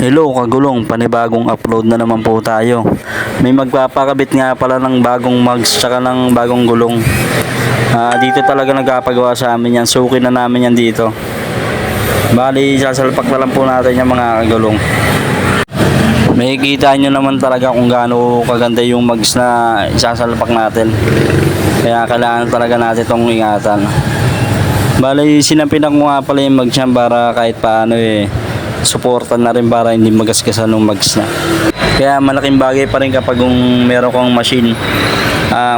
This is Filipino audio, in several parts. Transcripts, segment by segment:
Hello kagulong, panibagong upload na naman po tayo. May magpapakabit nga pala ng bagong mugs tsaka ng bagong gulong. Dito talaga nagpapagawa sa amin yan. Suki na namin yan dito. Bali, sasalpak na lang po natin yung mga kagulong. Makikita nyo naman talaga kung gaano kaganda yung mugs na isasalpak natin. Kaya kailangan talaga natin itong ingatan. Bali, sinampinan ko nga pala yung mugs yan para kahit paano supportan na rin para hindi magasgasan ng mugs na. Kaya malaking bagay pa rin kapag kung meron kang machine,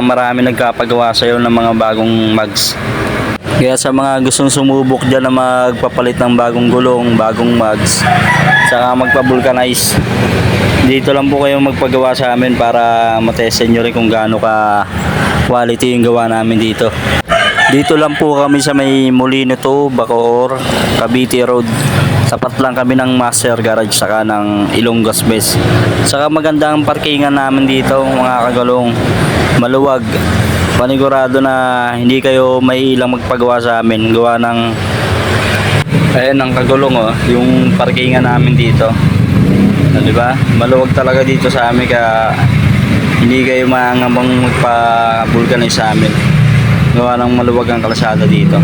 marami nagkapagawa sa'yo ng mga bagong mugs. Kaya sa mga gustong sumubok dyan na magpapalit ng bagong gulong, bagong mugs, saka magpa-vulcanize, dito lang po kayong magpagawa sa amin para matesten nyo rin kung gaano ka quality yung gawa namin dito. Dito lang po kami sa may Molino to, Bacoor, Cavite Road. Tapat lang kami ng Master Garage saka ng Ilonggas Best. Saka maganda ang parkingan namin dito mga kagulong. Maluwag. Panigurado na hindi kayo may ilang magpagawa sa amin. Gawa ng ng kagulong yung parkingan namin dito. Diba? Maluwag talaga dito sa amin kaya hindi kayo maangambang magpa-vulcanize sa amin. Gawa ng maluwag ang kalsada dito.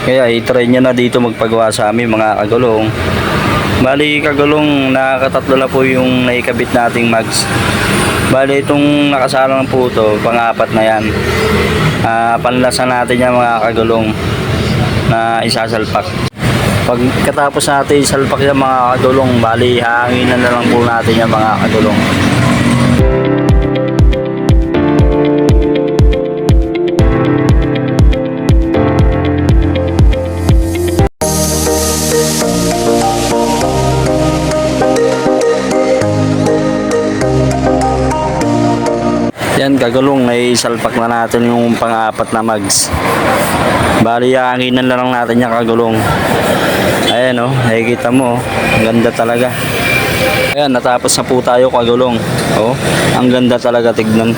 Kaya i-try nyo na dito magpagawa sa amin mga kagulong. Bali kagulong, nakakatatlo na po yung naikabit nating mugs. Bali itong nakasalang po ito, pang-apat na yan. Panlasan natin yan mga kagulong na isasalpak. Pagkatapos natin isalpak yan mga kagulong, bali hanginan na lang po natin yan mga kagulong. Yan kagulong, naisalpak na natin yung pang-apat na mugs. Bali hanginan na lang natin yung kagulong. Ayan nakikita mo ang ganda talaga. Ayan, natapos na po tayo kagulong. Ang ganda talaga tignan.